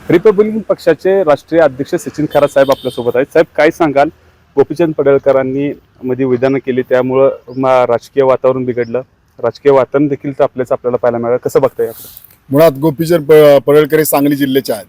Republican पक्षाचे राष्ट्रीय अध्यक्ष सचिन खरात साहेब आपल्यासोबत आहेत. साहेब, काय सांगाल? गोपीचंद पडळकरांनी मध्ये विधानं केली, त्यामुळं राजकीय वातावरण बिघडलं. राजकीय वातावरण देखील तर आपल्याला पाहायला मिळालं. कसं बघताय आपण? मुळात गोपीचंद पडळकर हे सांगली जिल्ह्याचे आहेत.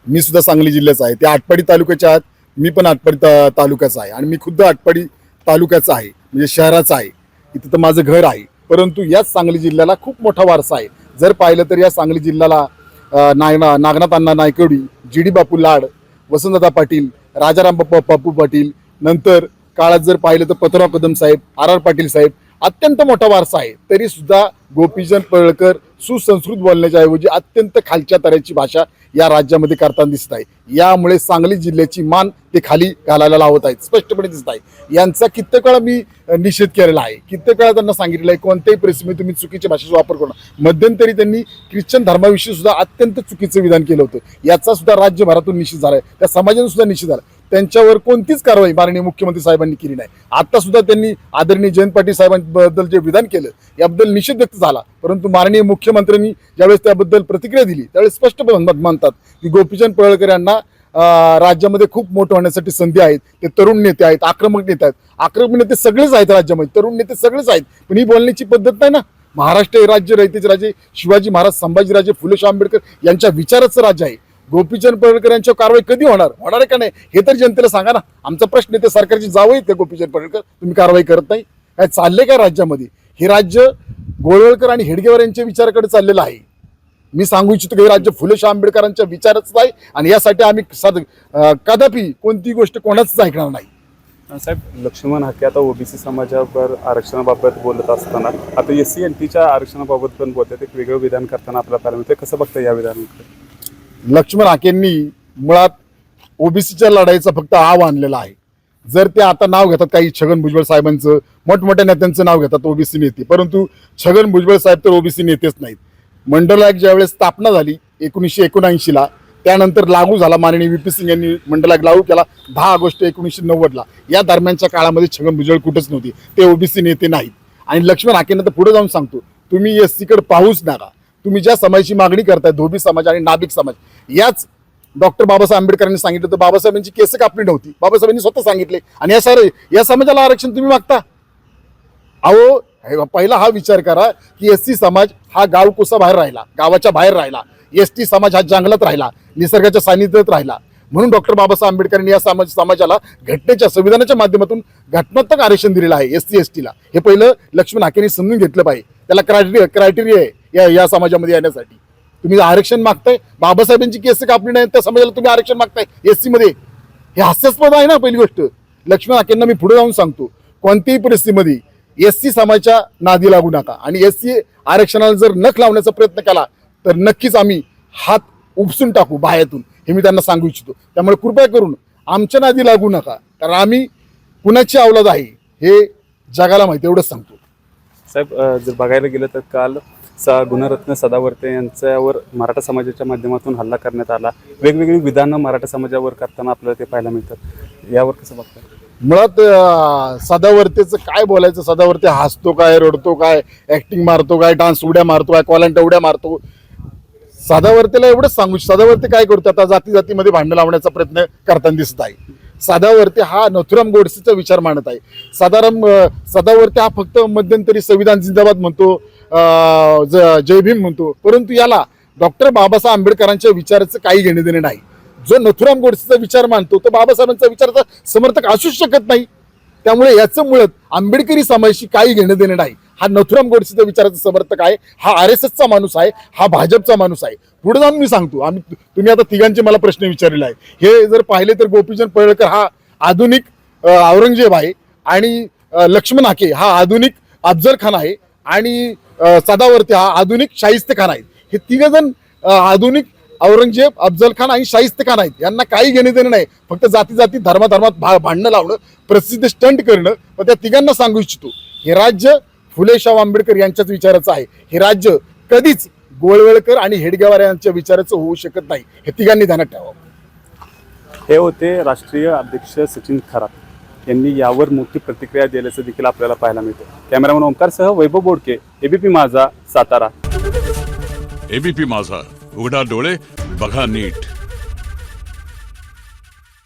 मी सुद्धा सांगली जिल्ह्याचा आहे. ते आटपाडी तालुक्याचे आहेत. मी पण आटपाडी तालुक्याचा आहे आणि मी खुद्द आटपाडी तालुक्याचा आहे, म्हणजे शहराचा आहे. इथं तर माझं घर आहे. परंतु याच सांगली जिल्ह्याला खूप मोठा वारसा आहे. जर पाहिलं तर या सांगली जिल्ह्याला नागनाथ अण्णा नायकवडी, जी.डी. बापू लाड, वसंतदादा पाटील, राजाराम बापू पाटील, नंतर काळात जर पाहिलं तर पतराव कदम साहेब, आर पाटील साहेब, अत्यंत मोठा वारसा आहे. तरी सुद्धा गोपीचंद पडळकर सुसंस्कृत बोलण्याच्या ऐवजी अत्यंत खालच्या तऱ्हेची भाषा या राज्यामध्ये करताना दिसत आहे. यामुळे सांगली जिल्ह्याची मान ते खाली घालायला लावत आहेत, स्पष्टपणे दिसत आहे. यांचा कित्येक वेळा मी निषेध केलेला आहे. कित्येक वेळा त्यांना सांगितलेलं आहे कोणत्याही परिस्थितीमध्ये तुम्ही चुकीच्या भाषेचा वापर करू नका. मध्यंतरी त्यांनी ख्रिश्चन धर्माविषयी सुद्धा अत्यंत चुकीचं विधान केलं होतं. याचा सुद्धा राज्यभरातून निषेध झालाय, त्या समाजाने सुद्धा निषेध झाला. त्यांच्यावर कोणतीच कारवाई माननीय मुख्यमंत्री साहेबांनी केली नाही. आता सुद्धा त्यांनी आदरणीय जयंत पाटील साहेबांबद्दल जे विधान केलं याबद्दल निषेध व्यक्त झाला. परंतु माननीय मुख्यमंत्र्यांनी ज्यावेळेस त्याबद्दल प्रतिक्रिया दिली त्यावेळेस स्पष्ट म्हणतात की गोपीचंद पडळकर यांना राज्यामध्ये खूप मोठं होण्यासाठी संधी आहेत. ते तरुण नेते आहेत, आक्रमक नेते आहेत. आक्रमक नेते सगळेच आहेत राज्यामध्ये, तरुण नेते सगळेच आहेत. पण ही बोलण्याची पद्धत नाही ना. महाराष्ट्र हे राज्य रयतेचे राजे शिवाजी महाराज, संभाजीराजे, फुले शाहू आंबेडकर यांच्या विचाराचं राज्य आहे. गोपीचंद पडळकर यांच्यावर कारवाई कधी होणार आहे का नाही हे तर जनतेला सांगा ना. आमचा प्रश्न आहे, ते सरकारची जावं आहेत का गोपीचंद पडळकर? तुम्ही कारवाई करत नाही. काय चाललंय काय राज्यामध्ये? हे राज्य गोळवळकर आणि हेडगेवार यांच्या विचाराकडे चाललेलं आहे. मी सांगू इच्छितो की हे राज्य फुले शाहू आंबेडकरांच्या विचारच आहे आणि यासाठी आम्ही कदापि कोणती गोष्ट कोणाच ऐकणार नाही. साहेब, लक्ष्मण हाके आता ओबीसी समाजावर आरक्षणाबाबत बोलत असताना आता SC NTच्या आरक्षणाबाबत पण बोलतात. एक वेगळं विधान करताना आपल्याला पाहायला मिळतं. कसं बघता या विधानाकडे? लक्ष्मण हाकेंनी मुळात ओबीसीच्या लढाईचा फक्त आव आणलेला आहे. जर ते आता नाव घेतात काही छगन भुजबळ साहेबांचं, मोठमोठ्या नेत्यांचं नाव घेतात ओबीसी नेते, परंतु छगन भुजबळ साहेब तर ओबीसी नेतेच नाहीत. मंडल आयोग ज्यावेळेस स्थापना झाली 1979ला, त्यानंतर लागू झाला, माननीय VP सिंग यांनी मंडल आयोग लागू केला 10 ऑगस्ट 1990ला. या दरम्यानच्या काळामध्ये छगन भुजबळ कुठंच नव्हती. ते ओबीसी नेते नाहीत. आणि लक्ष्मण हाकेंना तर पुढे जाऊन सांगतो, तुम्ही SC कडे पाहूच नका. तुम्ही ज्या समाजाची मागणी करताय, धोबी समाज आणि नाभिक समाज, याच डॉक्टर बाबासाहेब आंबेडकरांनी सांगितलं तर बाबासाहेबांची केस कापली नव्हती. बाबासाहेबांनी स्वतः सांगितले. आणि या समाजाला आरक्षण तुम्ही मागता? अहो, पहिला हा विचार करा की SC समाज हा गाव कुसा बाहेर राहिला, गावाच्या बाहेर राहिला. ST समाज हा जंगलात राहिला, निसर्गाच्या सानिध्यात राहिला. म्हणून डॉक्टर बाबासाहेब आंबेडकरांनी या समाजाला घटनेच्या, संविधानाच्या माध्यमातून घटनात्मक आरक्षण दिलेलं आहे SC ST ला. हे पहिलं लक्ष्मण हाकेंनी समजून घेतलं पाहिजे. त्याला क्रायटेरिया आहे या समाजामध्ये येण्यासाठी. तुम्ही आरक्षण मागताय, बाबासाहेबांची केस कापली नाही त्या समाजाला तुम्ही आरक्षण मागताय SC मध्ये. हे हास्यास्पद आहे ना. पहिली गोष्ट लक्ष्मण हाकेंना मी पुढे जाऊन सांगतो, कोणत्याही परिस्थितीमध्ये SC समाजाच्या नादी लागू नका. आणि SC आरक्षणाला जर नख लावण्याचा प्रयत्न केला तर नक्कीच आम्ही हात उपसून टाकू बाहेरून, हे मी त्यांना सांगू इच्छितो. त्यामुळे कृपया करून आमच्या नादी लागू नका, कारण आम्ही कुणाची अवलाद आहे हे जगाला माहिती, एवढंच सांगतो. साहेब, जर बघायला गेलं तर काल गुणरत्न सदावर्ते यांच्यावर मराठा समाजाच्या माध्यमातून हल्ला करण्यात आला. वेगवेगळी विधानं मराठा समाजावर करताना आपल्याला ते पाहायला मिळतात. यावर कसं बघतात? मुळात सदावर्तेचं काय बोलायचं? सदावर्ते हसतो काय, रडतो काय, ऍक्टिंग मारतो काय, डान्स उड्या मारतो काय, कॉलंट्या उड्या मारतो? सदावर्तेला एवढंच सांगू, सदावर्ते काय करतो? आता जातीमध्ये भांडण लावण्याचा प्रयत्न करताना दिसत आहे. सदावर्ते हा नथुराम गोडसेचा विचार मांडत आहे. सदावर्ते हा फक्त मध्यंतरी संविधान जिंदाबाद म्हणतो, जय भीम म्हणतो, परंतु याला डॉक्टर बाबासाहेब आंबेडकरांच्या विचाराचं काही घेणे देणे नाही. जो नथुराम गोडसेचा विचार मानतो तो बाबासाहेबांचा विचाराचा समर्थक असूच शकत नाही. त्यामुळे याचं मुळात आंबेडकरी समाजाशी काही घेणं देणं नाही. हा नथुराम गोडसेचा विचाराचा समर्थक आहे, हा RSSचा माणूस आहे, हा भाजपचा माणूस आहे. पुढे जाऊन मी सांगतो, तुम्ही आता तिघांचे मला प्रश्न विचारलेला आहे. हे जर पाहिले तर गोपीचंद पडळकर हा आधुनिक औरंगजेब आहे आणि लक्ष्मण हाके हा आधुनिक अफजल खान आहे आणि सदावर्ते हा आधुनिक शाहिस्ते खान आहेत. हे तिघजण आधुनिक औरंगजेब, अफजल खान आणि शाहिस्ते खान आहेत. यांना काही घेणे देणं नाही. फक्त जाती धर्मात भांडणं लावणं, प्रसिद्ध स्टंट करणं. पण त्या तिघांना सांगू इच्छितो, हे राज्य फुले शाहू आंबेडकर यांच्याच विचाराचं आहे. हे राज्य कधीच गोळवळकर आणि हेडगेवार यांच्या विचाराचं होऊ शकत नाही. हे तिघांनी ध्यानात ठेवावं. हे होते राष्ट्रीय अध्यक्ष सचिन खरात यांनी यावर मोठी प्रतिक्रिया दिल्याचं देखील आपल्याला पाहायला मिळतं. कॅमेरामन ओमकारसह वैभव बोडके, ABP माझा, सातारा. ABP माझा, उघडा डोळे बघा नीट.